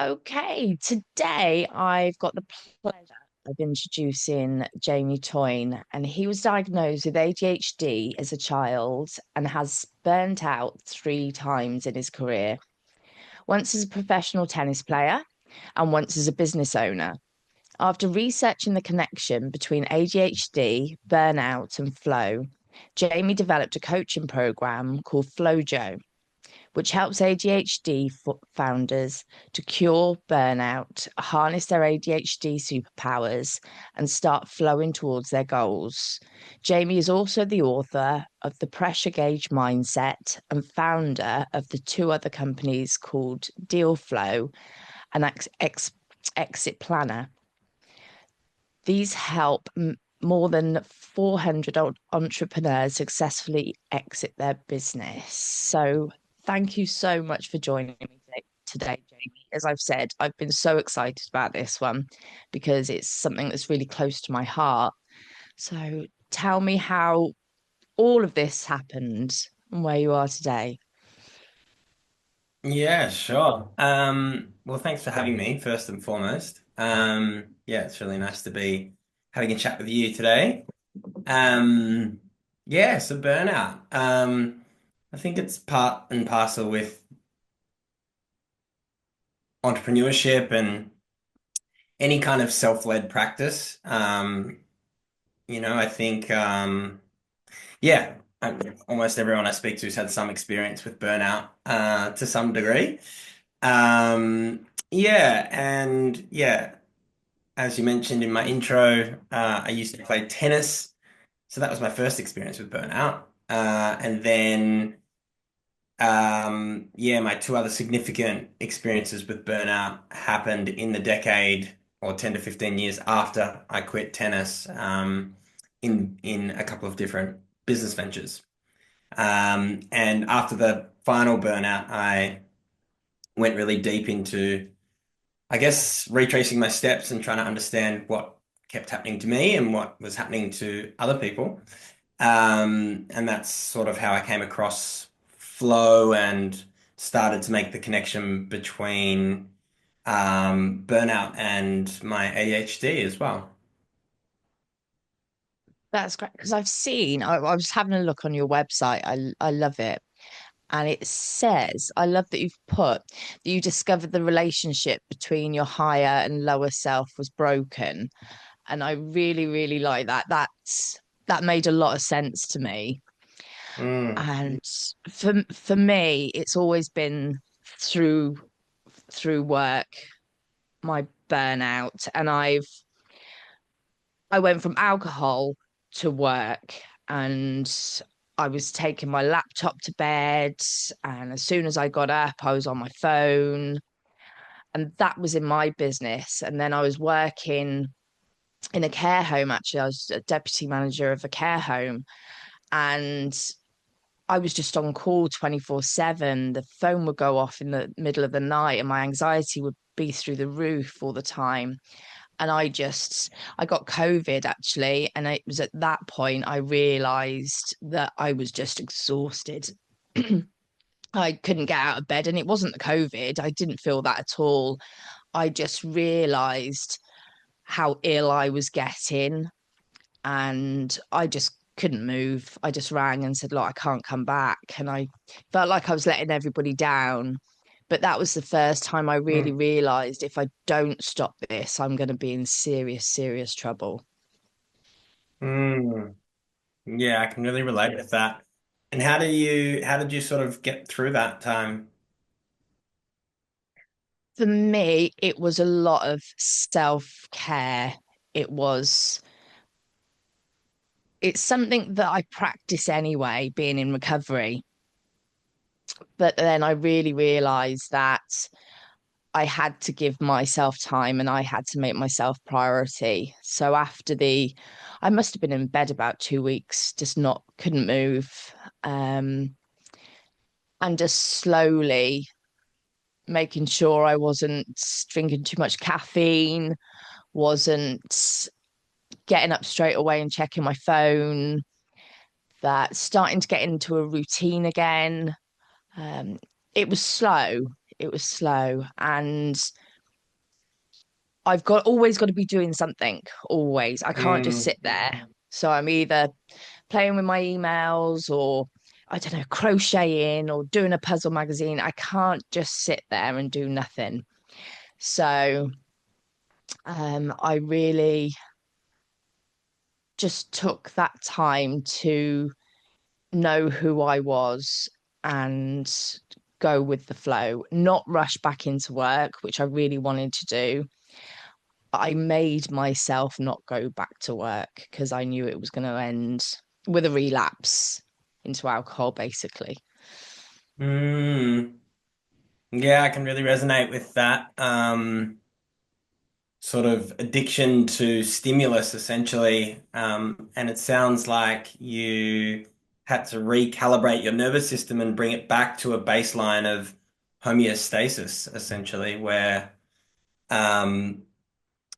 Okay, today I've got the pleasure of introducing Jamie Toyne, and he was diagnosed with ADHD as a child and has burnt out 3 times in his career. Once as a professional tennis player and once as a business owner. After researching the connection between ADHD, burnout, and flow, Jamie developed a coaching program called FLO Jo, which helps ADHD founders to cure burnout, harness their ADHD superpowers, and start flowing towards their goals. Jamie is also the author of The Pressure Gauge Mindset and founder of the two other companies called Deal Flow and Exit Planner. These help more than 400 entrepreneurs successfully exit their business. So thank you so much for joining me today, Jamie. As I've said, I've been so excited about this one because it's something that's really close to my heart. So tell me how all of this happened and where you are today. Yeah, sure. Well, thanks for having me, first and foremost. Yeah, it's really nice to be having a chat with you today. Um, yeah, so burnout. I think it's part and parcel with entrepreneurship and any kind of self-led practice. I think, yeah, almost everyone I speak to has had some experience with burnout, to some degree. Yeah, and yeah. As you mentioned in my intro, I used to play tennis. So that was my first experience with burnout. And then, yeah, my two other significant experiences with burnout happened in the decade or 10 to 15 years after I quit tennis, in a couple of different business ventures. And after the final burnout, I went really deep into I guess retracing my steps and trying to understand what kept happening to me and what was happening to other people. And that's sort of how I came across flow and started to make the connection between burnout and my ADHD as well. That's great because I was having a look on your website. I love it. And it says, I love that you've put that you discovered the relationship between your higher and lower self was broken. And I really, really like that. That made a lot of sense to me. Mm, And for me, it's always been through through work, my burnout. And I went from alcohol to work and I was taking my laptop to bed. And as soon as I got up, I was on my phone. And that was in my business. And then I was working in a care home, actually. I was a deputy manager of a care home. And I was just on call 24/7. The phone would go off in the middle of the night, and my anxiety would be through the roof all the time. And I got COVID actually, and it was at that point I realized that I was just exhausted. I couldn't get out of bed, and it wasn't the COVID. I didn't feel that at all. I just realized how ill I was getting, and I just couldn't move. I just rang and said, "Look, I can't come back." And I felt like I was letting everybody down. But that was the first time I really mm, realized if I don't stop this, I'm going to be in serious, serious trouble. mm. Yeah, I can really relate with that. And how did you sort of get through that time? For me, it was a lot of self care. It was, it's something that I practice anyway, being in recovery. But then I really realized that I had to give myself time and I had to make myself priority. So I must have been in bed about 2 weeks, just not, couldn't move. Um, and just slowly making sure I wasn't drinking too much caffeine, wasn't getting up straight away and checking my phone, that starting to get into a routine again. Um, it was slow. It was slow. And I've got always got to be doing something, always. I can't just Mm, sit there. So I'm either playing with my emails or I don't know, crocheting or doing a puzzle magazine. I can't just sit there and do nothing. So I really just took that time to know who I was and go with the flow, not rush back into work, which I really wanted to do. I made myself not go back to work because I knew it was going to end with a relapse into alcohol, basically. mm. Yeah, I can really resonate with that. Sort of addiction to stimulus, essentially. And it sounds like you had to recalibrate your nervous system and bring it back to a baseline of homeostasis, essentially, where, um,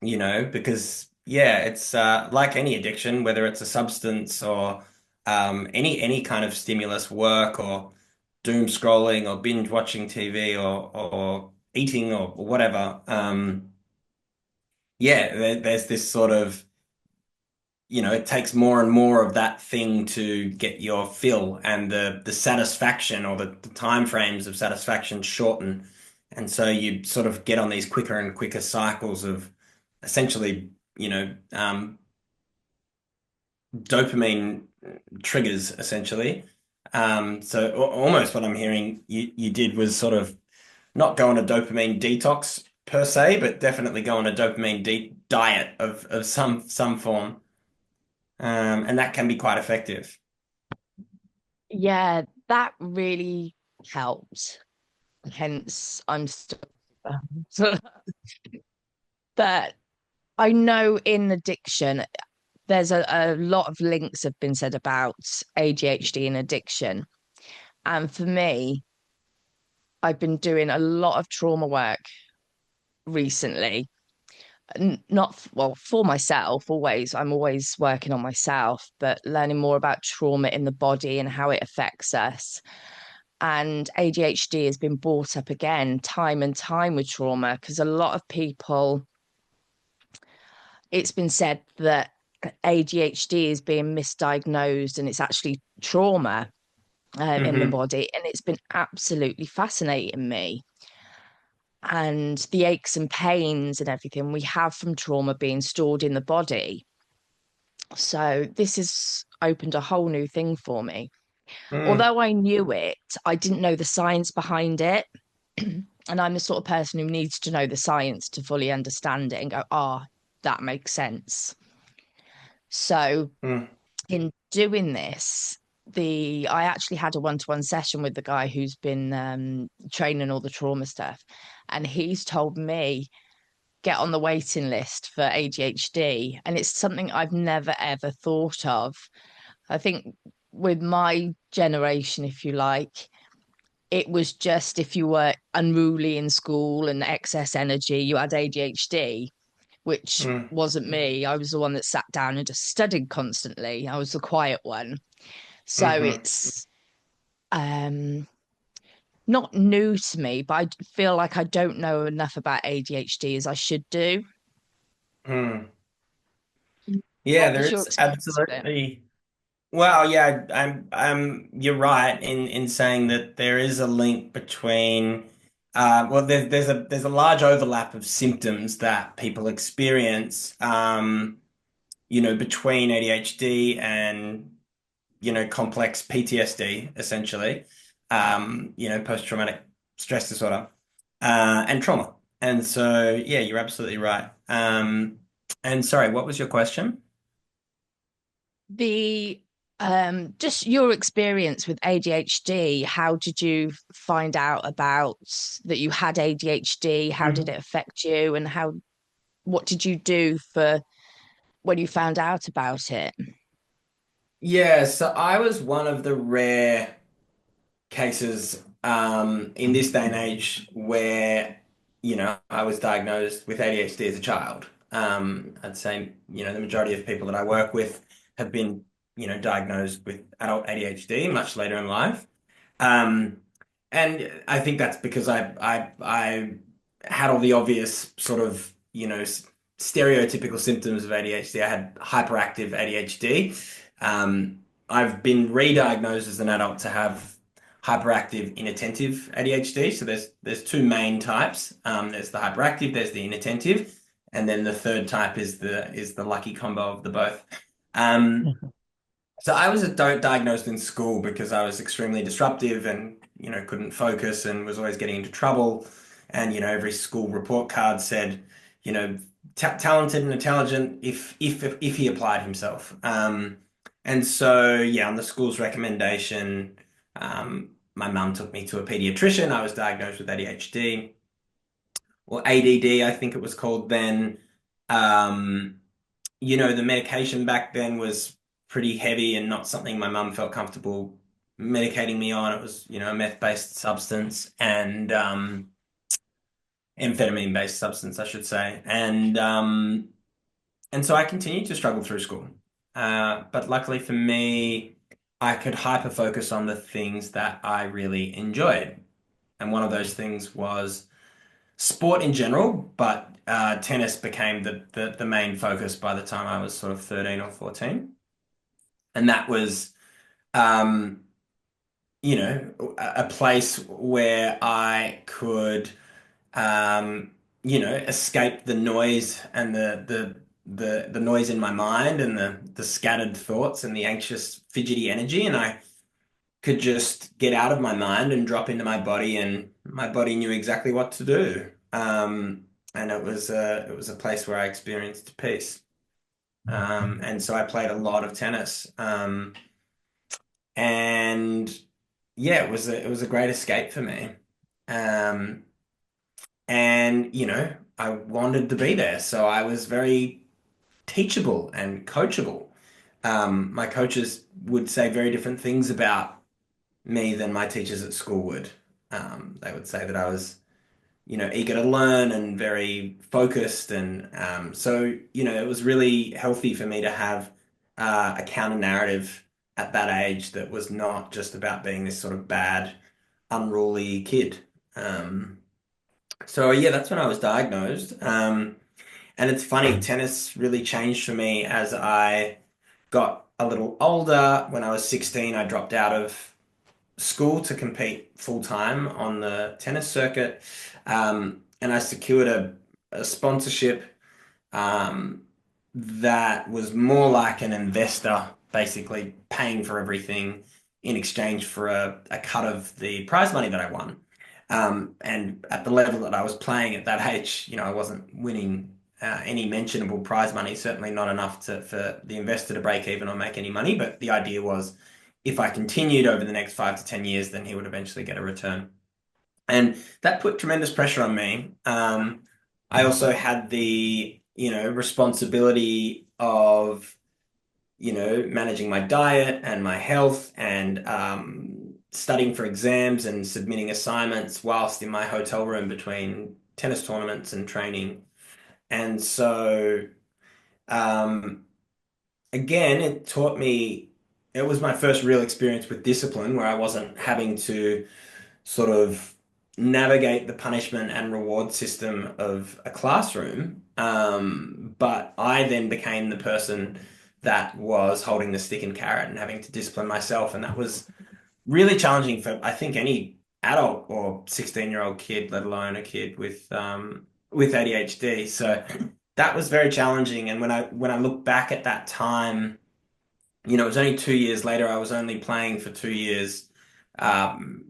because yeah, it's like any addiction, whether it's a substance or any kind of stimulus, work or doom scrolling or binge watching TV or eating or whatever. Yeah, there's this sort of, it takes more and more of that thing to get your fill, and the satisfaction or the time frames of satisfaction shorten. And so you sort of get on these quicker and quicker cycles of essentially, dopamine triggers, essentially. So almost what I'm hearing you did was sort of not go on a dopamine detox per se, but definitely go on a dopamine de diet of some form. And that can be quite effective. Yeah, that really helped. Hence, I'm still. But I know in addiction, there's a lot of links have been said about ADHD and addiction. And for me, I've been doing a lot of trauma work recently. Not well for myself, always. I'm always working on myself, but learning more about trauma in the body and how it affects us. And ADHD has been brought up again time and time with trauma because a lot of people, it's been said that ADHD is being misdiagnosed and it's actually trauma in the Hmm. body. And it's been absolutely fascinating me. And the aches and pains and everything we have from trauma being stored in the body. So this has opened a whole new thing for me. Mm, Although I knew it, I didn't know the science behind it. And I'm the sort of person who needs to know the science to fully understand it and go, ah, that makes sense. So mm, in doing this, the I actually had a one-to-one session with the guy who's been training all the trauma stuff, and he's told me get on the waiting list for ADHD, and it's something I've never ever thought of. I think with my generation, if you like, it was just if you were unruly in school and excess energy, you had ADHD, which mm, wasn't me. I was the one that sat down and just studied constantly. I was the quiet one. So hmm it's not new to me, but I feel like I don't know enough about ADHD as I should do. mm. Yeah, What there was your is experience with it? absolutely. Well, yeah, you're right in saying that there is a link between, well, there's a large overlap of symptoms that people experience, between ADHD and, complex PTSD, essentially, post-traumatic stress disorder, and trauma. And so, yeah, you're absolutely right. And sorry, what was your question? The just your experience with ADHD, how did you find out about that you had ADHD? How did Mhm. it affect you? And what did you do for when you found out about it? Yeah, so I was one of the rare cases in this day and age where, I was diagnosed with ADHD as a child. I'd say, the majority of people that I work with have been, diagnosed with adult ADHD much later in life. Um, and I think that's because I had all the obvious sort of stereotypical symptoms of ADHD. I had hyperactive ADHD. Um, I've been re-diagnosed as an adult to have hyperactive inattentive ADHD. So there's two main types. There's the hyperactive, there's the inattentive, and then the third type is the lucky combo of the both. Um, so I was diagnosed in school because I was extremely disruptive and, couldn't focus and was always getting into trouble. And, every school report card said, you know, talented and intelligent if he applied himself. And so, yeah, on the school's recommendation, my mum took me to a pediatrician. I was diagnosed with ADHD or ADD, I think it was called then. Um, the medication back then was pretty heavy and not something my mum felt comfortable medicating me on. It was, a meth-based substance and amphetamine-based substance, I should say. And so I continued to struggle through school. But luckily for me, I could hyper focus on the things that I really enjoyed. And one of those things was sport in general, but tennis became the main focus by the time I was sort of 13 or 14. And that was, um, a place where I could, escape the noise and the noise in my mind and the scattered thoughts and the anxious, fidgety energy. And I could just get out of my mind and drop into my body, and my body knew exactly what to do. And it was a place where I experienced peace. And so I played a lot of tennis. And yeah, it was a great escape for me. Um, and I wanted to be there, so I was very teachable and coachable. My coaches would say very different things about me than my teachers at school would. They would say that I was, eager to learn and very focused. And so, it was really healthy for me to have a counter narrative at that age that was not just about being this sort of bad, unruly kid. Um, so, yeah, that's when I was diagnosed. And it's funny, tennis really changed for me as I got a little older. When I was 16, I dropped out of school to compete full time on the tennis circuit. And I secured a sponsorship that was more like an investor, basically paying for everything in exchange for a cut of the prize money that I won. And at the level that I was playing at that age, I wasn't winning any mentionable prize money, certainly not enough for the investor to break even or make any money. But the idea was if I continued over the next 5 to 10 years, then he would eventually get a return. And that put tremendous pressure on me. I also had the, responsibility of, managing my diet and my health and studying for exams and submitting assignments whilst in my hotel room between tennis tournaments and training. And so, um, again, it taught me, it was my first real experience with discipline where I wasn't having to sort of navigate the punishment and reward system of a classroom. But I then became the person that was holding the stick and carrot and having to discipline myself. And that was really challenging for, I think, any adult or 16-year-old kid, let alone a kid with ADHD. So that was very challenging. And when I look back at that time, it was only 2 years later. I was only playing for 2 years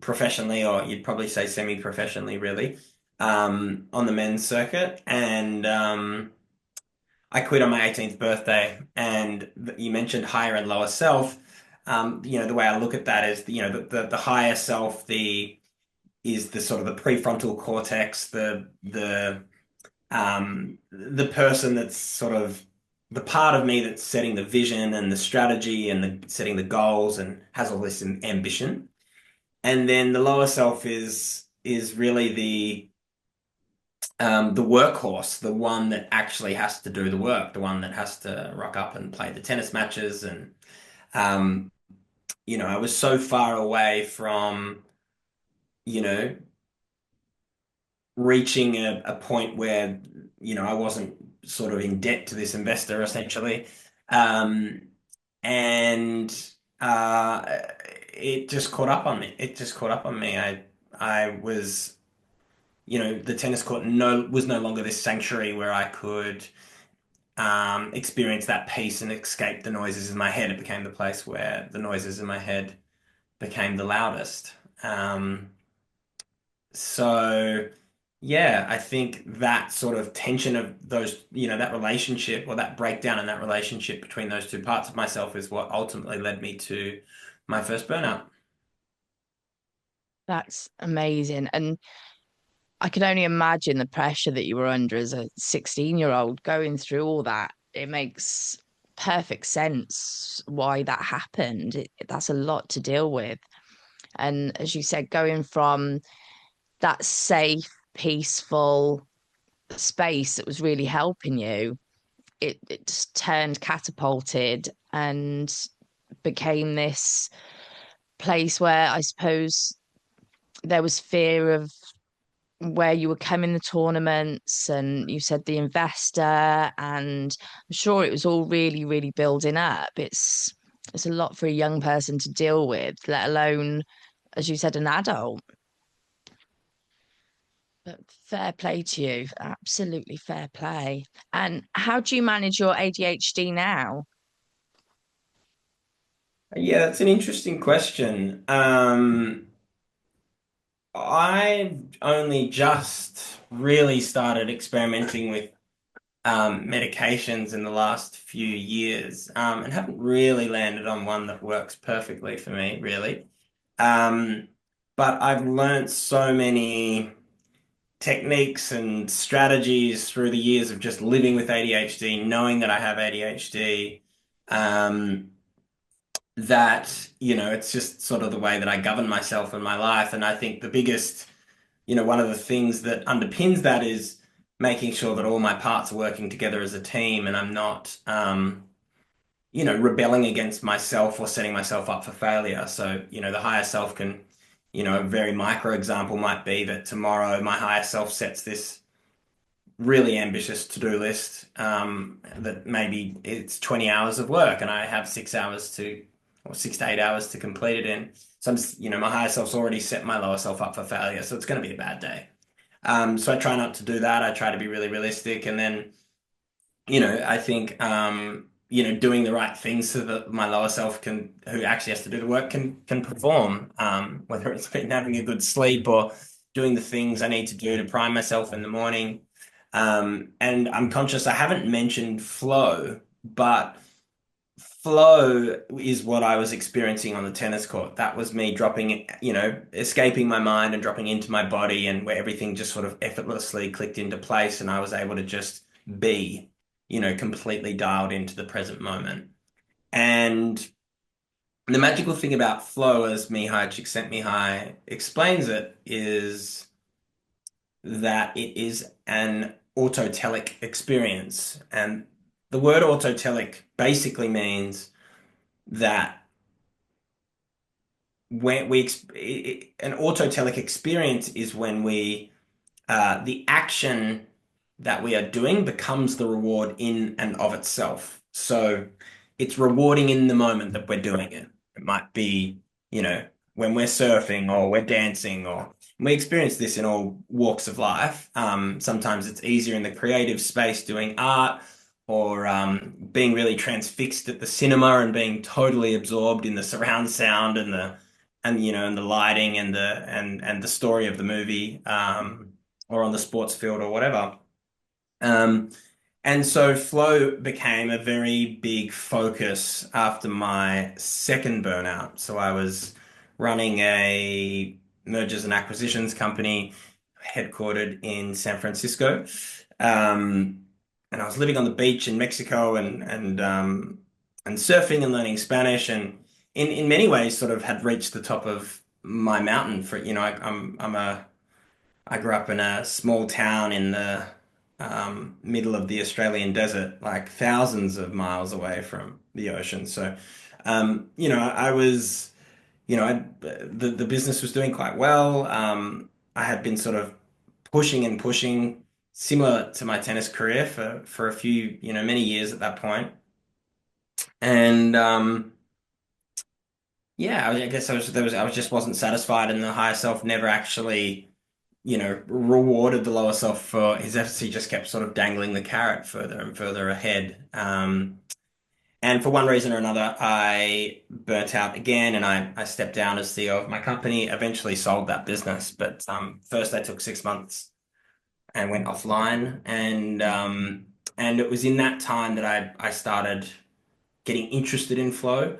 professionally, or you'd probably say semi-professionally, really, on the men's circuit. And I quit on my 18th birthday. And you mentioned higher and lower self. The way I look at that is, the higher self, is the sort of the prefrontal cortex, the person that's sort of the part of me that's setting the vision and the strategy and setting the goals and has all this ambition. And then the lower self is really the workhorse, the one that actually has to do the work, the one that has to rock up and play the tennis matches. And um, I was so far away from, you know, reaching a point where I wasn't sort of in debt to this investor essentially. Um, and it just caught up on me. It just caught up on me. I was, the tennis court was no longer this sanctuary where I could experience that peace and escape the noises in my head. It became the place where the noises in my head became the loudest. So yeah, I think that sort of tension of those, that relationship or that breakdown in that relationship between those two parts of myself is what ultimately led me to my first burnout. That's amazing. And I can only imagine the pressure that you were under as a 16-year-old going through all that. It makes perfect sense why that happened. That's a lot to deal with. And as you said, going from that safe, peaceful space that was really helping you, it just turned catapulted and became this place where I suppose there was fear of where you were coming the tournaments, and you said the investor, and I'm sure it was all really, really building up. It's a lot for a young person to deal with, let alone, as you said, an adult. But fair play to you, absolutely fair play. And how do you manage your ADHD now? Yeah, that's an interesting question. I only just really started experimenting with medications in the last few years, and haven't really landed on one that works perfectly for me, really. Um, but I've learnt so many techniques and strategies through the years of just living with ADHD, knowing that I have ADHD, um, that, it's just sort of the way that I govern myself and my life. And I think the biggest, one of the things that underpins that is making sure that all my parts are working together as a team and I'm not, rebelling against myself or setting myself up for failure. So, the higher self can, a very micro example might be that tomorrow my higher self sets this really ambitious to-do list, that maybe it's 20 hours of work and I have 6 hours or 6 to 8 hours to complete it in. So my higher self's already set my lower self up for failure. So it's going to be a bad day. So I try not to do that. I try to be really realistic. And then, I think, doing the right things so that my lower self who actually has to do the work, can perform, whether it's been having a good sleep or doing the things I need to do to prime myself in the morning. And I'm conscious I haven't mentioned flow, but flow is what I was experiencing on the tennis court. That was me dropping, escaping my mind and dropping into my body, and where everything just sort of effortlessly clicked into place, and I was able to just be, completely dialed into the present moment. And the magical thing about flow, as Mihai Csikszentmihalyi explains it, is that it is an autotelic experience. And the word autotelic basically means that when an autotelic experience is when the action that we are doing becomes the reward in and of itself. So it's rewarding in the moment that we're doing it. It might be, when we're surfing or we're dancing, or we experience this in all walks of life. Sometimes it's easier in the creative space doing art, or being really transfixed at the cinema and being totally absorbed in the surround sound and the lighting and the story of the movie, or on the sports field or whatever. Um, and so flow became a very big focus after my second burnout. So I was running a mergers and acquisitions company headquartered in San Francisco. Um, and I was living on the beach in Mexico, and surfing and learning Spanish, and in many ways sort of had reached the top of my mountain. For I grew up in a small town in the middle of the Australian desert, like thousands of miles away from the ocean. So, I was, the business was doing quite well. I had been sort of pushing and pushing similar to my tennis career for a few, many years at that point. And yeah, I guess I was just wasn't satisfied, and the higher self never actually, rewarded the lower self for his efforts. He just kept sort of dangling the carrot further and further ahead. And for one reason or another, I burnt out again, and I stepped down as CEO of my company. Eventually, sold that business, but first I took 6 months and went offline, and it was in that time that I started getting interested in flow.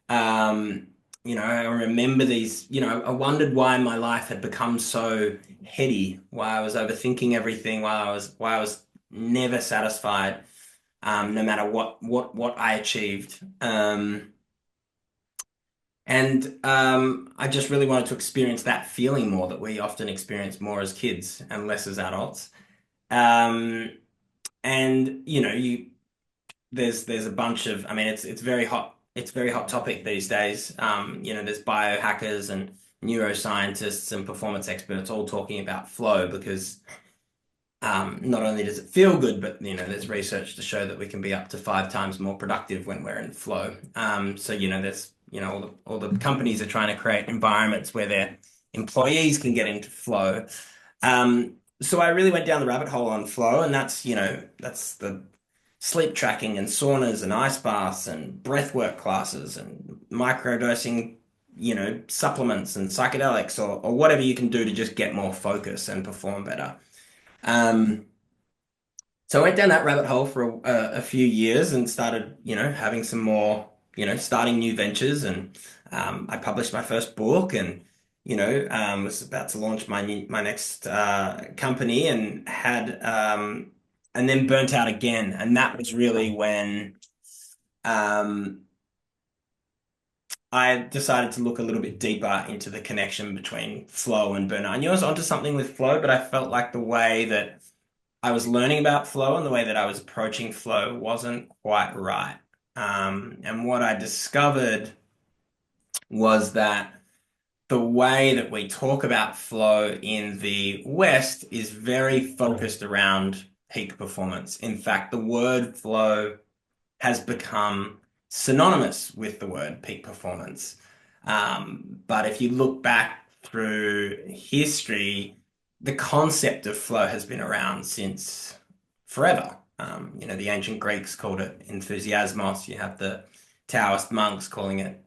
Um, I remember these, I wondered why my life had become so heady, why I was overthinking everything, why I was never satisfied, no matter what I achieved. And I just really wanted to experience that feeling more that we often experience more as kids and less as adults. Um, and there's a bunch of, I mean, it's very hot. It's a very hot topic these days. There's biohackers and neuroscientists and performance experts all talking about flow because not only does it feel good, but there's research to show that we can be up to 5 times more productive when we're in flow. So there's all the companies are trying to create environments where their employees can get into flow. So I really went down the rabbit hole on flow, and that's the sleep tracking and saunas and ice baths and breathwork classes and microdosing, supplements and psychedelics or whatever you can do to just get more focus and perform better. Um, so I went down that rabbit hole for a few years and started, having some more, starting new ventures. And I published my first book, and, was about to launch my next company, and then burnt out again. And that was really when um, I decided to look a little bit deeper into the connection between flow and burnout. I knew I was onto something with flow, but I felt like the way that I was learning about flow and the way that I was approaching flow wasn't quite right. And what I discovered was that the way that we talk about flow in the West is very focused around peak performance. In fact, the word flow has become synonymous with the word peak performance. But if you look back through history, the concept of flow has been around since forever. The ancient Greeks called it enthusiasmos. You have the Taoist monks calling it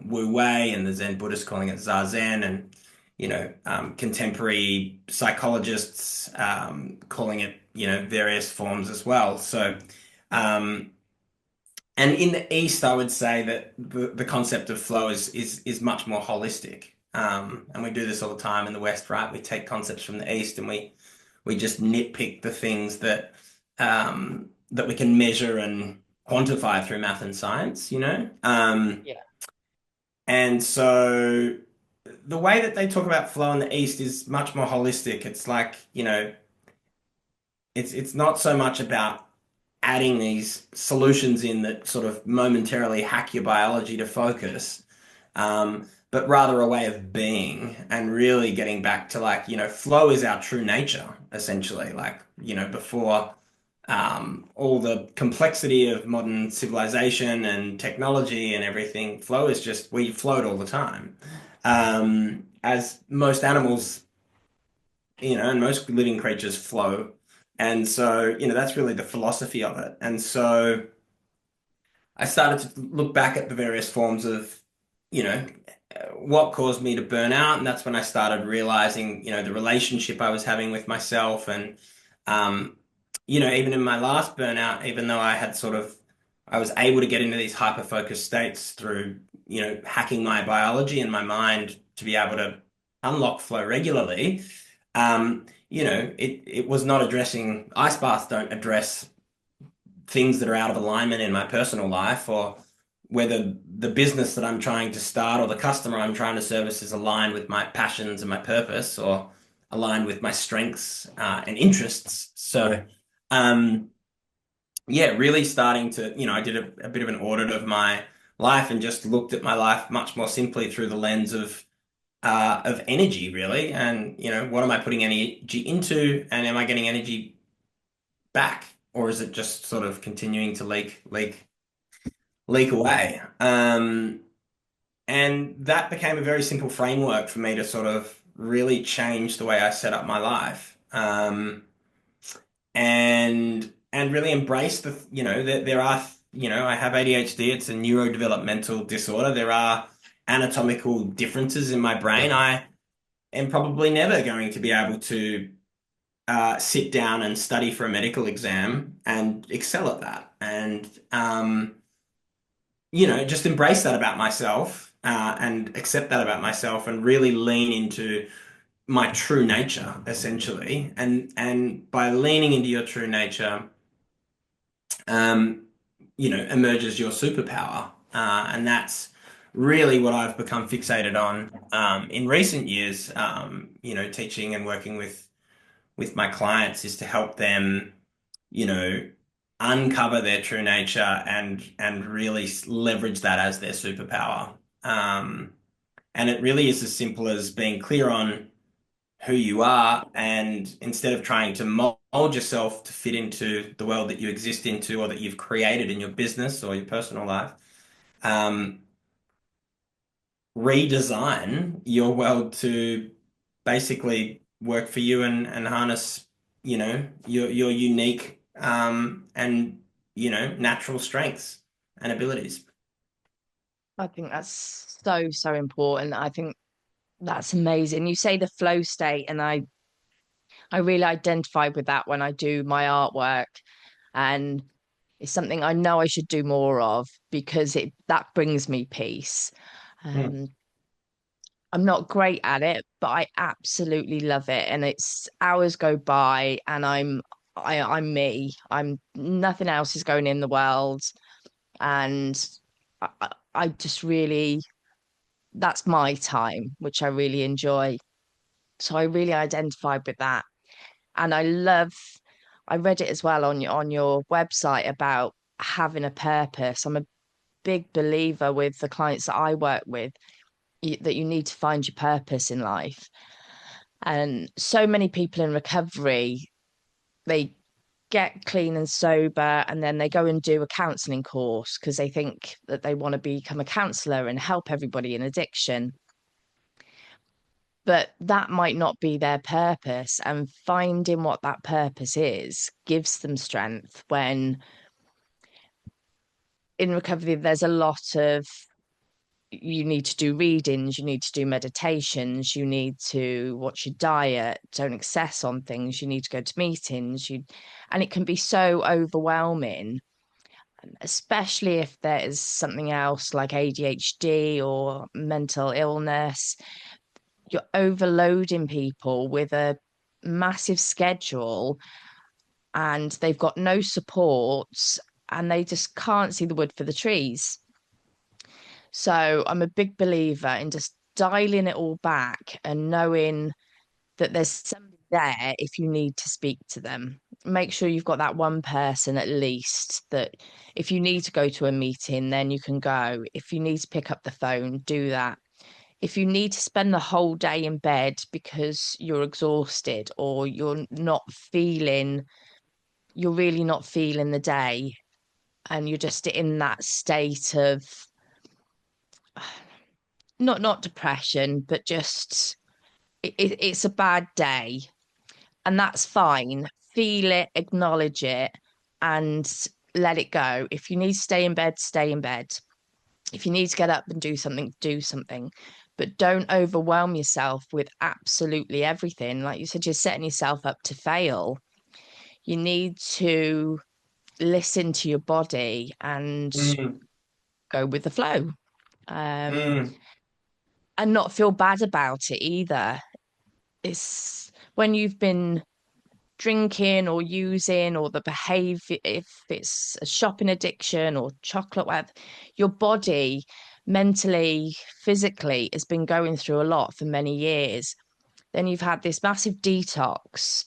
Wu Wei, and the Zen Buddhists calling it Zazen, and contemporary psychologists calling it various forms as well. So um, and in the East, I would say that the concept of flow is much more holistic. And we do this all the time in the West, right? We take concepts from the East and we just nitpick the things that we can measure and quantify through math and science, Yeah. And so the way that they talk about flow in the East is much more holistic. It's like, it's not so much about adding these solutions in that sort of momentarily hack your biology to focus, but rather a way of being and really getting back to like, flow is our true nature, essentially. Like, before all the complexity of modern civilization and technology and everything, flow is just we float all the time. As most animals, and most living creatures flow. And so, that's really the philosophy of it. And so I started to look back at the various forms of, you know, what caused me to burn out. And that's when I started realizing, the relationship I was having with myself. And, um, even in my last burnout, even though I was able to get into these hyper focused states through, hacking my biology and my mind to be able to unlock flow regularly. It was not addressing, ice baths don't address things that are out of alignment in my personal life, or whether the business that I'm trying to start or the customer I'm trying to service is aligned with my passions and my purpose, or aligned with my strengths and interests. So, um, yeah, really starting to, I did a bit of an audit of my life and just looked at my life much more simply through the lens of of energy, really. And, what am I putting energy into, and am I getting energy back, or is it just sort of continuing to leak away? And that became a very simple framework for me to sort of really change the way I set up my life. And really embrace that there are, I have ADHD. It's a neurodevelopmental disorder. There are anatomical differences in my brain. I am probably never going to be able to sit down and study for a medical exam and excel at that. And just embrace that about myself, and accept that about myself, and really lean into my true nature, essentially. And by leaning into your true nature, um, emerges your superpower. And that's really what I've become fixated on in recent years. Teaching and working with my clients is to help them, you know, uncover their true nature and really leverage that as their superpower. Um, and it really is as simple as being clear on who you are, and instead of trying to mold yourself to fit into the world that you exist into, or that you've created in your business or your personal life, um, redesign your world to basically work for you, and harness, your unique, and natural strengths and abilities. I think that's so, so important. I think that's amazing. You say the flow state, and I really identify with that when I do my artwork, and it's something I know I should do more of because it that brings me peace. Mm. Um, I'm not great at it, but I absolutely love it, and it's hours go by, and I'm me. I'm nothing else is going in the world, and I just really that's my time, which I really enjoy. So I really identified with that. And I read it as well on your website about having a purpose. I'm a big believer with the clients that I work with, that you need to find your purpose in life. And so many people in recovery, they get clean and sober, and then they go and do a counseling course because they think that they want to become a counselor and help everybody in addiction. But that might not be their purpose, and finding what that purpose is gives them strength. When in recovery there's a lot of, you need to do readings, you need to do meditations, you need to watch your diet, don't excess on things, you need to go to meetings, and it can be so overwhelming, especially if there is something else like ADHD or mental illness. You're overloading people with a massive schedule, and they've got no supports, and they just can't see the wood for the trees. So I'm a big believer in just dialing it all back and knowing that there's somebody there if you need to speak to them. Make sure you've got that one person at least, that if you need to go to a meeting, then you can go. If you need to pick up the phone, do that. If you need to spend the whole day in bed because you're exhausted, or you're really not feeling the day, and you're just in that state of not depression, but just it's a bad day, and that's fine. Feel it, acknowledge it, and let it go. If you need to stay in bed, stay in bed. If you need to get up and do something, do something. But don't overwhelm yourself with absolutely everything. Like you said, you're setting yourself up to fail. You need to listen to your body and Mm, go with the flow. Um, mm, and not feel bad about it either. It's when you've been drinking or using, or the behavior, if it's a shopping addiction or chocolate, whatever, your body mentally, physically has been going through a lot for many years. Then you've had this massive detox.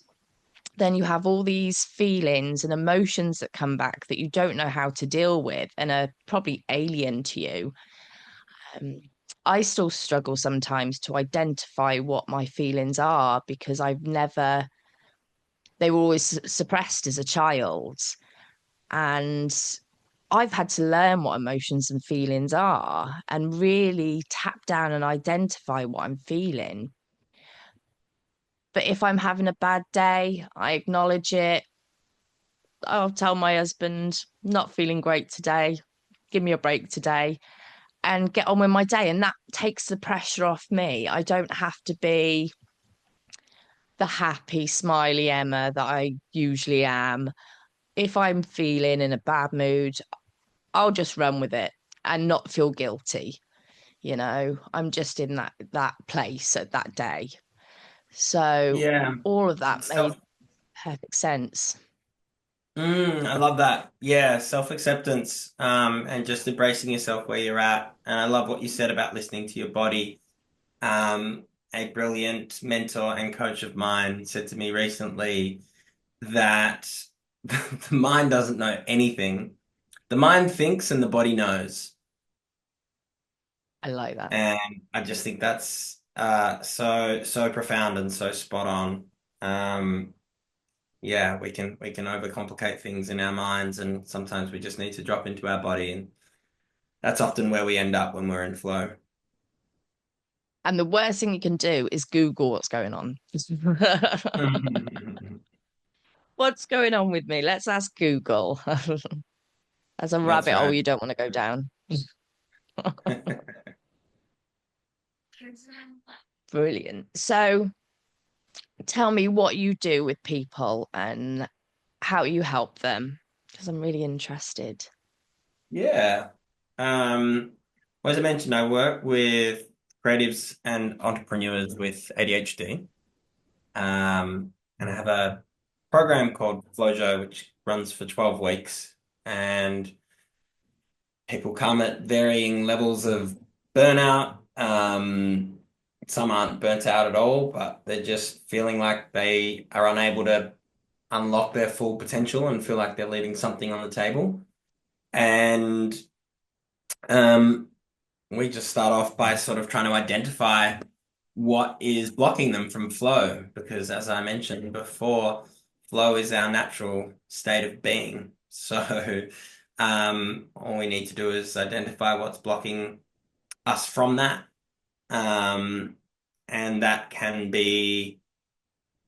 Then you have all these feelings and emotions that come back that you don't know how to deal with and are probably alien to you. Um, I still struggle sometimes to identify what my feelings are because they were always suppressed as a child. And I've had to learn what emotions and feelings are and really tap down and identify what I'm feeling. But if I'm having a bad day, I acknowledge it. I'll tell my husband, not feeling great today. Give me a break today and get on with my day. And that takes the pressure off me. I don't have to be the happy, smiley Emma that I usually am. If I'm feeling in a bad mood, I'll just run with it and not feel guilty. I'm just in that place at that day. So Yeah. all of that made Self perfect sense. I love that. Yeah, self-acceptance, and just embracing yourself where you're at. And I love what you said about listening to your body. A brilliant mentor and coach of mine said to me recently that the mind doesn't know anything. The mind thinks and the body knows. I like that. And I just think that's so profound and so spot on. Um, yeah, we can overcomplicate things in our minds, and sometimes we just need to drop into our body, and that's often where we end up when we're in flow. And the worst thing you can do is Google what's going on. What's going on with me? Let's ask Google. That's a That's rabbit hole right. you don't want to go down. Brilliant. So tell me what you do with people and how you help them, because I'm really interested. Yeah. Um, well, as I mentioned, I work with creatives and entrepreneurs with ADHD. And I have a program called FLO Jo, which runs for 12 weeks. And people come at varying levels of burnout. Some aren't burnt out at all, but they're just feeling like they are unable to unlock their full potential and feel like they're leaving something on the table. And um, we just start off by sort of trying to identify what is blocking them from flow, because as I mentioned before, flow is our natural state of being. So all we need to do is identify what's blocking us from that. Um, and that can be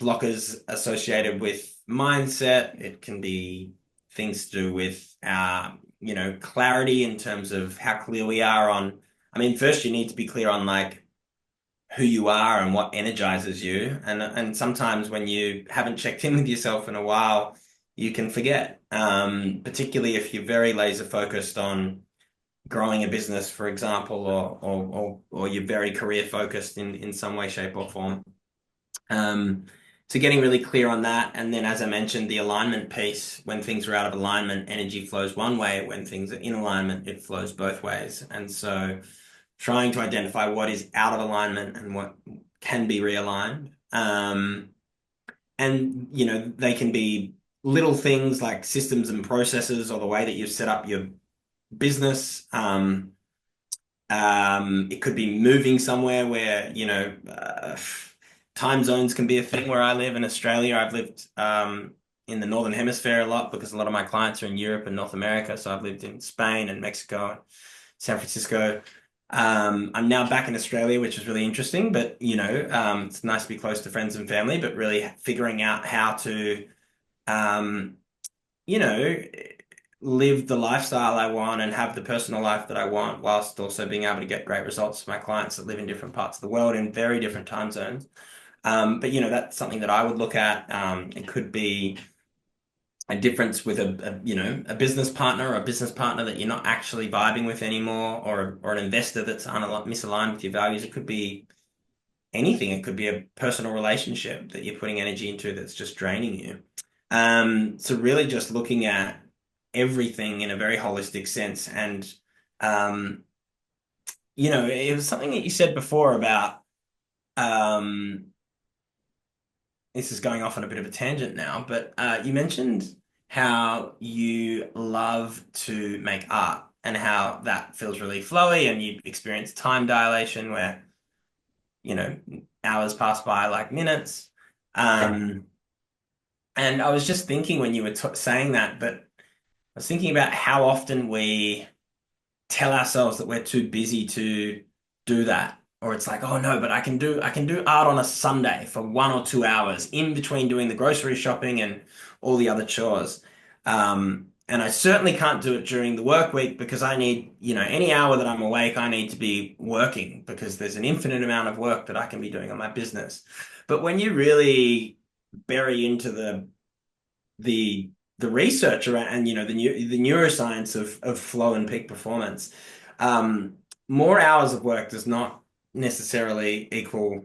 blockers associated with mindset. It can be things to do with our, clarity in terms of how clear we are on. I mean, first you need to be clear on like who you are and what energizes you. And sometimes when you haven't checked in with yourself in a while, you can forget. Particularly if you're very laser focused on growing a business, for example, or you're very career focused in some way, shape, or form. Um, so getting really clear on that, and then as I mentioned, the alignment piece. When things are out of alignment, energy flows one way. When things are in alignment, it flows both ways. And so, trying to identify what is out of alignment and what can be realigned. And they can be little things like systems and processes, or the way that you've set up your business. It could be moving somewhere where, time zones can be a thing where I live in Australia. I've lived in the Northern Hemisphere a lot because a lot of my clients are in Europe and North America. So I've lived in Spain and Mexico and San Francisco. I'm now back in Australia, which is really interesting, but it's nice to be close to friends and family, but really figuring out how to, um, you know, live the lifestyle I want and have the personal life that I want, whilst also being able to get great results for my clients that live in different parts of the world in very different time zones. But that's something that I would look at. It could be a difference with a business partner, or a business partner that you're not actually vibing with anymore, or an investor that's misaligned with your values. It could be anything. It could be a personal relationship that you're putting energy into that's just draining you. So really just looking at everything in a very holistic sense. And, um, it was something that you said before about, this is going off on a bit of a tangent now, but you mentioned how you love to make art. and how that feels really flowy, and you experience time dilation where, you know, hours pass by like minutes. Um, and I was just thinking when you were t saying that, but I was thinking about how often we tell ourselves that we're too busy to do that. Or it's like, oh no, but I can do art on a Sunday for 1 or 2 hours in between doing the grocery shopping and all the other chores. And I certainly can't do it during the work week because I need, any hour that I'm awake, I need to be working because there's an infinite amount of work that I can be doing on my business. But when you really bury into the the research around and the neuroscience of flow and peak performance, um, more hours of work does not necessarily equal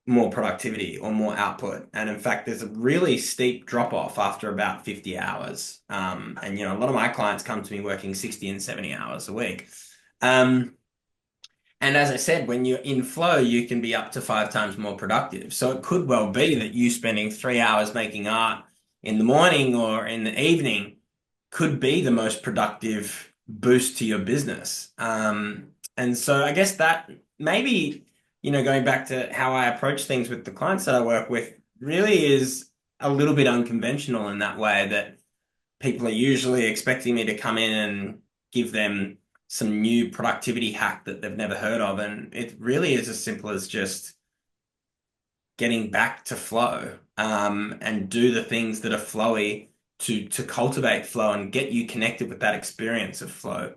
more productivity or more output. And in fact, there's a really steep drop off after about 50 hours. And a lot of my clients come to me working 60 and 70 hours a week. Um, and as I said, when you're in flow, you can be up to 5 times more productive. So it could well be that you spending 3 hours making art in the morning or in the evening could be the most productive boost to your business. And so I guess that maybe, going back to how I approach things with the clients that I work with, really is a little bit unconventional in that way that people are usually expecting me to come in and give them some new productivity hack that they've never heard of. And it really is as simple as just getting back to flow, and do the things that are flowy to cultivate flow and get you connected with that experience of flow.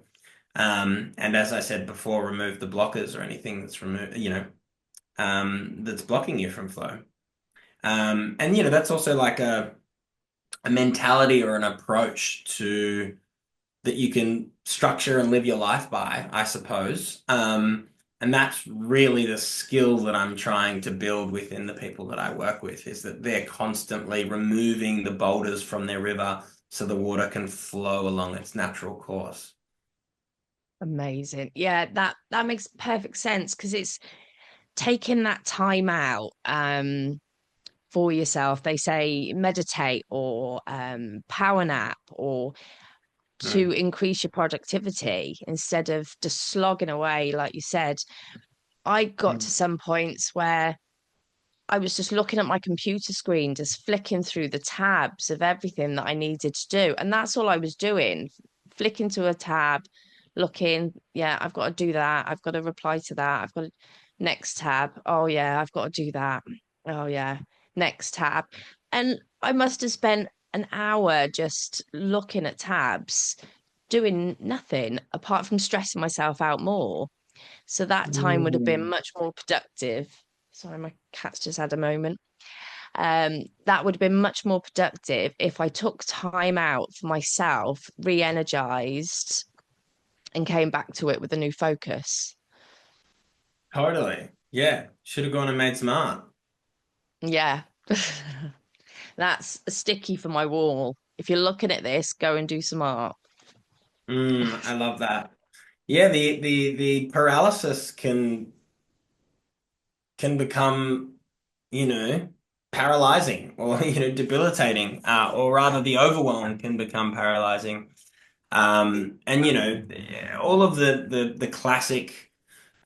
And as I said before, remove the blockers or anything that's blocking you from flow. And that's also like a mentality or an approach to that you can structure and live your life by, I suppose. And that's really the skill that I'm trying to build within the people that I work with, is that they're constantly removing the boulders from their river so the water can flow along its natural course. Amazing. Yeah, that makes perfect sense because it's taking that time out for yourself. They say meditate or power nap or to Mm. increase your productivity instead of just slogging away, like you said. I got to Mm. some points where I was just looking at my computer screen, just flicking through the tabs of everything that I needed to do. And that's all I was doing, flicking to a tab, looking, yeah, I've got to do that. I've got to reply to that. I've got to, next tab. Oh, yeah, I've got to do that. Oh, yeah, next tab. And I must have spent an hour just looking at tabs, doing nothing apart from stressing myself out more. So that time would have been Mm. much more productive. Sorry, my cat's just had a moment. That would have been much more productive if I took time out for myself, re-energized, and came back to it with a new focus. Totally. Yeah. Should have gone and made some art. Yeah. That's a sticky for my wall. If you're looking at this, go and do some art. I love that. Yeah, the paralysis can become, you know, paralyzing or, debilitating, or rather the overwhelm can become paralyzing. And, all of the classic,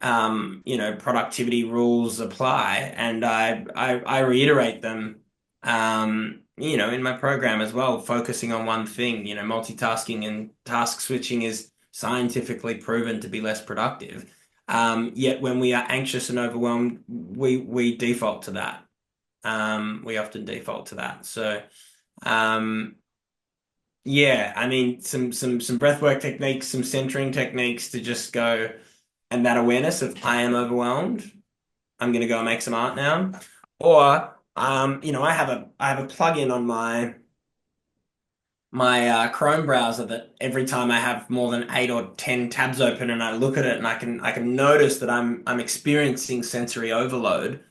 productivity rules apply. And I reiterate them, in my program as well, focusing on one thing, multitasking and task switching is scientifically proven to be less productive. Yet when we are anxious and overwhelmed, we default to that. We often default to that. So, um, yeah, I mean, some breathwork techniques, some centering techniques to just go, and that awareness of I am overwhelmed. I'm gonna go and make some art now. Or, I have a plugin on my Chrome browser that every time I have more than 8 or 10 tabs open and I look at it and I can notice that I'm experiencing sensory overload.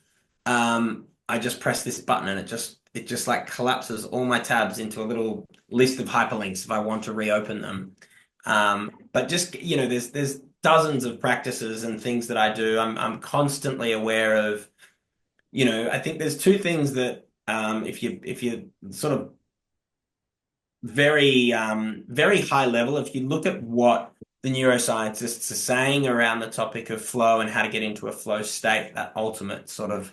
I just press this button and it just like collapses all my tabs into a little list of hyperlinks if I want to reopen them. But just there's dozens of practices and things that I do. I'm constantly aware of. I think there's two things that, if you sort of very high level, if you look at what the neuroscientists are saying around the topic of flow and how to get into a flow state, that ultimate sort of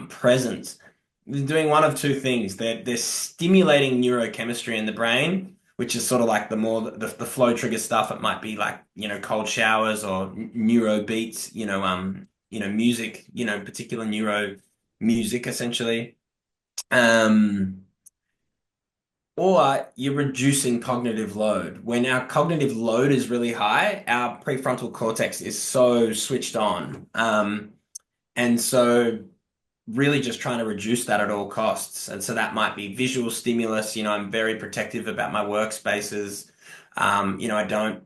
presence. They're doing one of two things. They're stimulating neurochemistry in the brain, which is sort of like the more the flow trigger stuff. It might be like, cold showers or neuro beats, music, particular neuro music essentially. Um, or you're reducing cognitive load. When our cognitive load is really high, our prefrontal cortex is so switched on. And so really just trying to reduce that at all costs. And so that might be visual stimulus. I'm very protective about my workspaces. I don't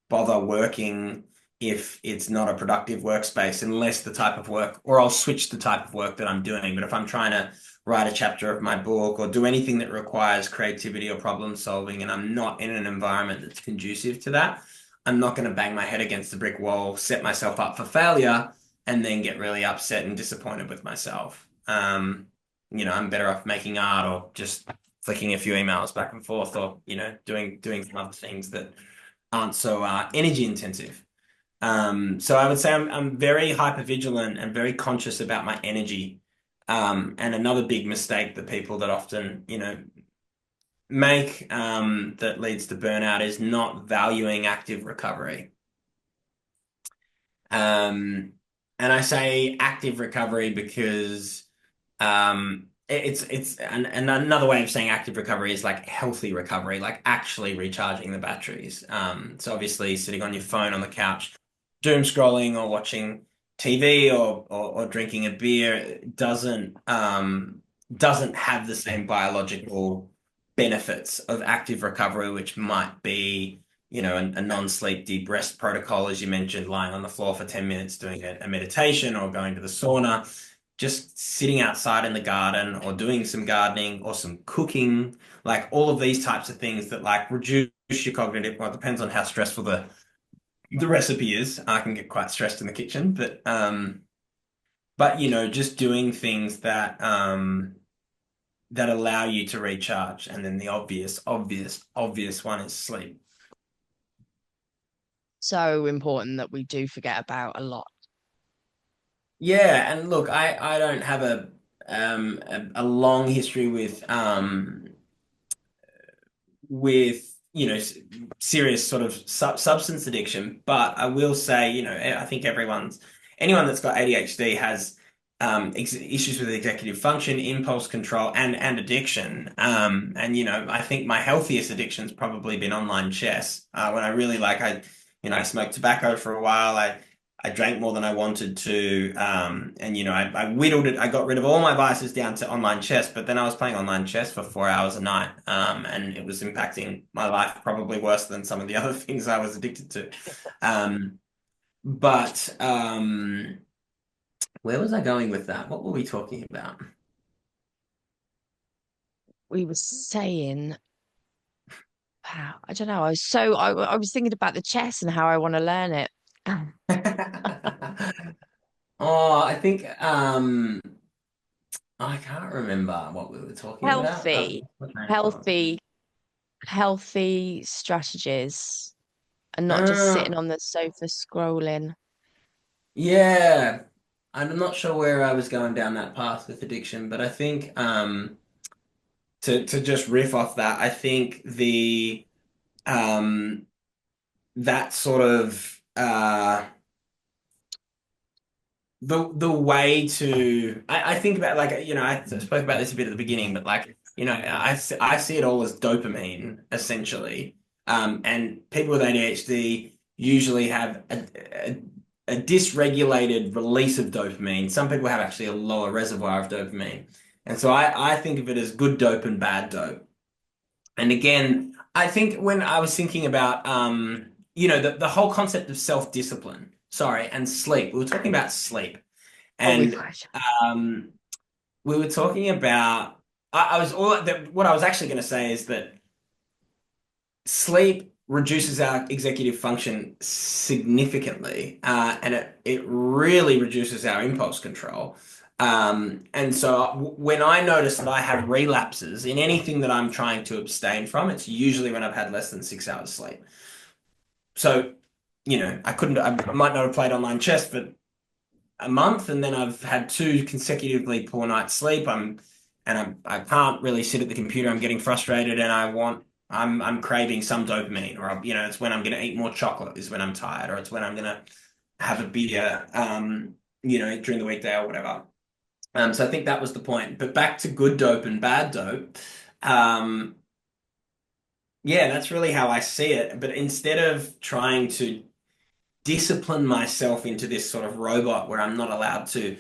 bother working if it's not a productive workspace, unless the type of work, or I'll switch the type of work that I'm doing. But if I'm trying to write a chapter of my book or do anything that requires creativity or problem solving, and I'm not in an environment that's conducive to that, I'm not going to bang my head against the brick wall, set myself up for failure, and then get really upset and disappointed with myself. I'm better off making art or just flicking a few emails back and forth, or doing some other things that aren't so energy intensive. So I would say I'm very hyper vigilant and very conscious about my energy. And another big mistake that people that often, make that leads to burnout is not valuing active recovery. And I say active recovery because and another way of saying active recovery is like healthy recovery, like actually recharging the batteries. So obviously sitting on your phone on the couch, doom scrolling or watching TV or drinking a beer doesn't have the same biological benefits of active recovery, which might be, a non-sleep deep rest protocol, as you mentioned, lying on the floor for 10 minutes doing a meditation or going to the sauna, just sitting outside in the garden or doing some gardening or some cooking, like all of these types of things that like reduce your cognitive, well, it depends on how stressful the recipe is. I can get quite stressed in the kitchen, but just doing things that allow you to recharge. And then the obvious one is sleep. So important that we do forget about a lot. Yeah, and look, I don't have a long history with serious sort of substance addiction, but I will say, I think anyone that's got ADHD has issues with executive function, impulse control, and addiction. And I think my healthiest addiction's probably been online chess. When I really I smoked tobacco for a while. I drank more than I wanted to, and I whittled it. I got rid of all my vices down to online chess, but then I was playing online chess for 4 hours a night, and it was impacting my life probably worse than some of the other things I was addicted to. But where was I going with that? What were we talking about? We were saying, wow, I don't know. I was thinking about the chess and how I want to learn it. Oh, I think I can't remember what we were talking about. Healthy, What train of thought? healthy, healthy strategies and not just sitting Uh, on the sofa scrolling. yeah, I'm not sure where I was going down that path with addiction, but I think to just riff off that, I think um that sort of the way to I think about like I spoke about this a bit at the beginning, but like I see it all as dopamine essentially, and people with ADHD usually have a dysregulated release of dopamine. Some people have actually a lower reservoir of dopamine, and so I think of it as good dope and bad dope. And again, I think when I was thinking about the whole concept of self-discipline, sorry, and sleep, we were talking about sleep. Oh, we've And um, we were talking about I was all that what I was actually going to say is that sleep reduces our executive function significantly, and it really reduces our impulse control. And so when I notice that I have relapses in anything that I'm trying to abstain from, it's usually when I've had less than 6 hours sleep. So, I might not have played online chess for a month, and then I've had two consecutively poor nights sleep. I can't really sit at the computer. I'm getting frustrated, and I'm craving some dopamine, or it's when I'm going to eat more chocolate is when I'm tired, or it's when I'm going to have a beer, during the weekday or whatever. So I think that was the point. But back to good dope and bad dope. Um, yeah, that's really how I see it. But instead of trying to discipline myself into this sort of robot where I'm not allowed to,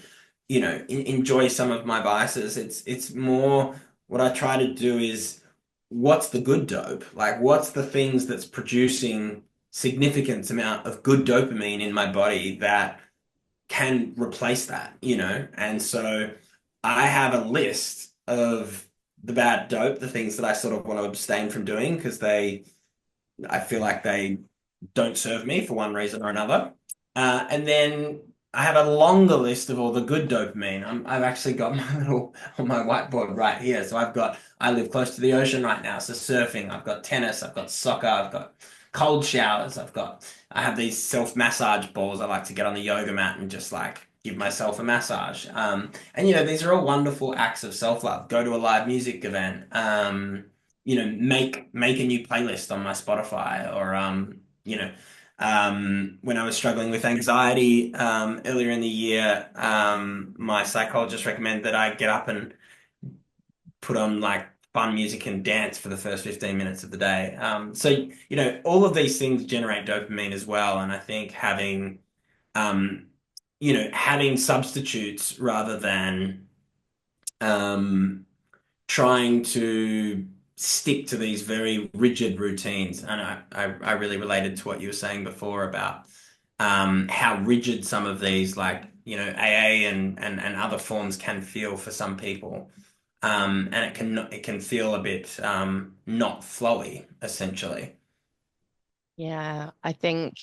enjoy some of my vices. It's more what I try to do is what's the good dope? Like what's the things that's producing significant amount of good dopamine in my body that can replace that. And so I have a list of the bad dope, the things that I sort of want to abstain from doing because I feel like they don't serve me for one reason or another. And then I have a longer list of all the good dopamine. I've actually got my little on my whiteboard right here. So I live close to the ocean right now. So surfing, I've got tennis, I've got soccer, I've got cold showers, I have these self-massage balls. I like to get on the yoga mat and just like give myself a massage. And these are all wonderful acts of self-love. Go to a live music event. Make a new playlist on my Spotify or when I was struggling with anxiety earlier in the year, my psychologist recommended that I get up and put on like fun music and dance for the first 15 minutes of the day. So all of these things generate dopamine as well, and I think um, having substitutes rather than um, trying to stick to these very rigid routines. And I really related to what you were saying before about how rigid some of these, like, AA and other forms can feel for some people. And it can feel a bit not flowy, essentially. Yeah, I think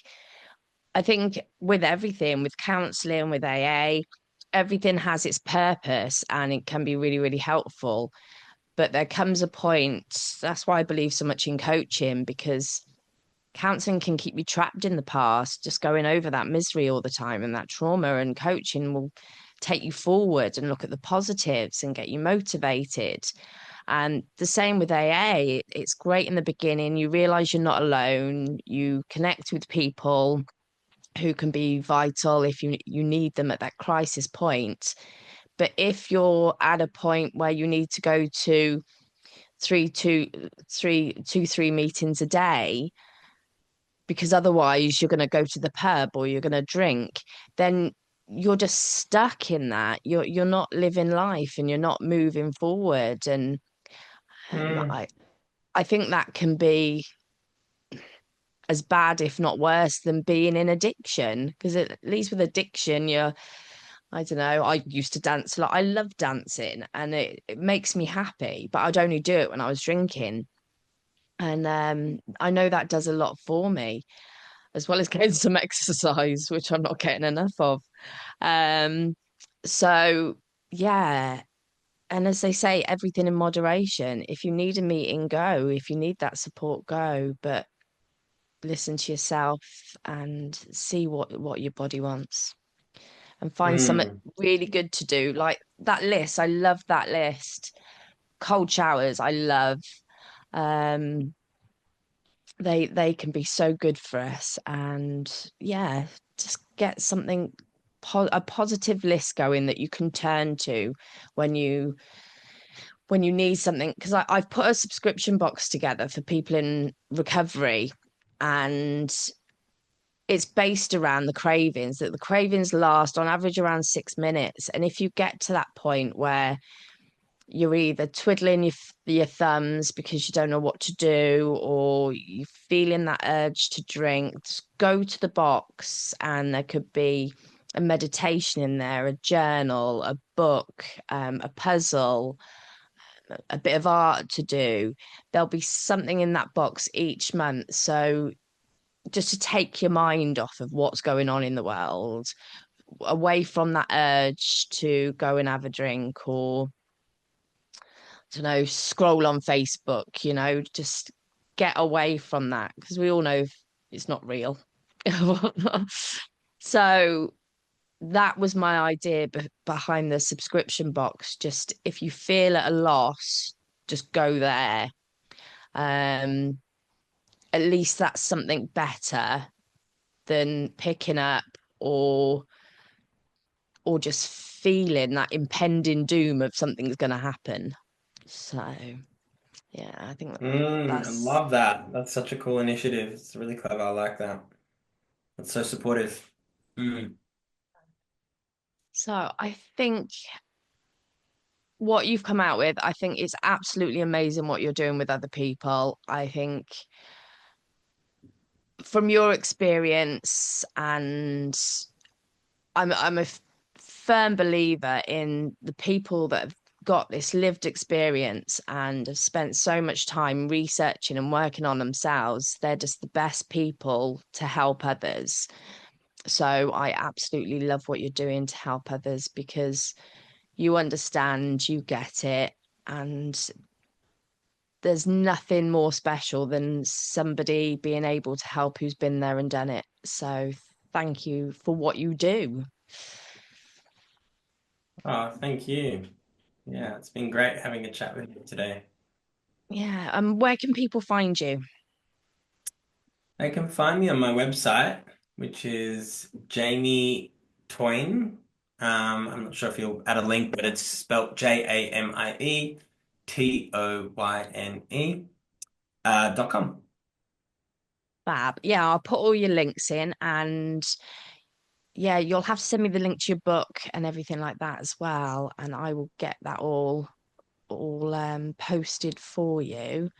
with everything, with counseling, with AA, everything has its purpose and it can be really, really helpful. But there comes a point, that's why I believe so much in coaching, because counseling can keep you trapped in the past, just going over that misery all the time and that trauma, and coaching will take you forward and look at the positives and get you motivated. And the same with AA, it's great in the beginning. You realize you're not alone. You connect with people who can be vital if you need them at that crisis point. But if you're at a point where you need to go to three meetings a day, because otherwise you're going to go to the pub or you're going to drink, then you're just stuck in that. You're not living life and you're not moving forward. And um, Mm, I I think that can be as bad, if not worse, than being in addiction. Because at least with addiction, I don't know, I used to dance a lot. I love dancing and it makes me happy, but I'd only do it when I was drinking. And I know that does a lot for me, as well as getting some exercise, which I'm not getting enough of. Um, so yeah. And as they say, everything in moderation. If you need a meeting, go. If you need that support, go. But listen to yourself and see what your body wants and find something mm, really good to do. Like that list, I love that list. Cold showers, I love. Um, they can be so good for us, and yeah, just get something a positive list going that you can turn to when you need something. Because I've put a subscription box together for people in recovery, and it's based around the cravings, that the cravings last on average around 6 minutes. And if you get to that point where you're either twiddling your thumbs because you don't know what to do, or you're feeling that urge to drink, just go to the box and there could be a meditation in there, a journal, a book, a puzzle, a bit of art to do. There'll be something in that box each month. So just to take your mind off of what's going on in the world, away from that urge to go and have a drink or, I don't know, scroll on Facebook, just get away from that. Because we all know it's not real. So that was my idea behind the subscription box. Just if you feel at a loss, just go there. Um, at least that's something better than picking up or or just feeling that impending doom of something's going to happen. So yeah, I think I that's love that. That's such a cool initiative. It's really clever. I like that. That's so supportive. Mm. so. I think what you've come out with, I think it's absolutely amazing what you're doing with other people. I think from your experience, and I'm a firm believer in the people that have got this lived experience and have spent so much time researching and working on themselves. They're just the best people to help others. So I absolutely love what you're doing to help others because you understand, you get it, and there's nothing more special than somebody being able to help who's been there and done it. So thank you for what you do. Oh, thank you. Yeah, it's been great having a chat with you today. Yeah. Where can people find you? They can find me on my website, which is Jamie Toyne. I'm not sure if you'll add a link, but it's spelt JamieToyne .com. Fab. Yeah, I'll put all your links in, and yeah, you'll have to send me the link to your book and everything like that as well. And I will get that all posted for you.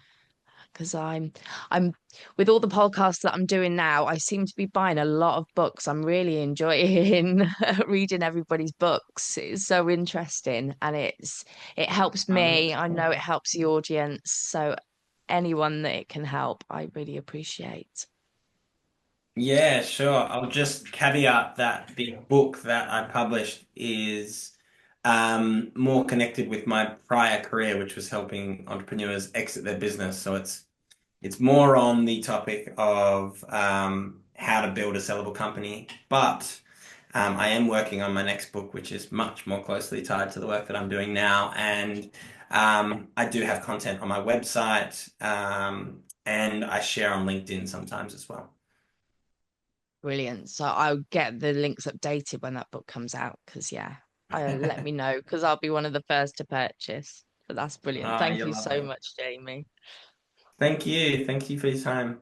Because I'm with all the podcasts that I'm doing now, I seem to be buying a lot of books. I'm really enjoying reading everybody's books. It's so interesting, and it helps me. That's I know it cool. helps the audience. So anyone that it can help, I really appreciate. Yeah, sure. I'll just caveat that the book that I published is more connected with my prior career, which was helping entrepreneurs exit their business. So it's more on the topic of how to build a sellable company. But I am working on my next book, which is much more closely tied to the work that I'm doing now. And I do have content on my website, and I share on LinkedIn sometimes as well. Brilliant. So I'll get the links updated when that book comes out because, yeah, let me know because I'll be one of the first to purchase. But that's brilliant. Ah, Thank you're you so lovely. much, Jamie. Thank you. Thank you for your time.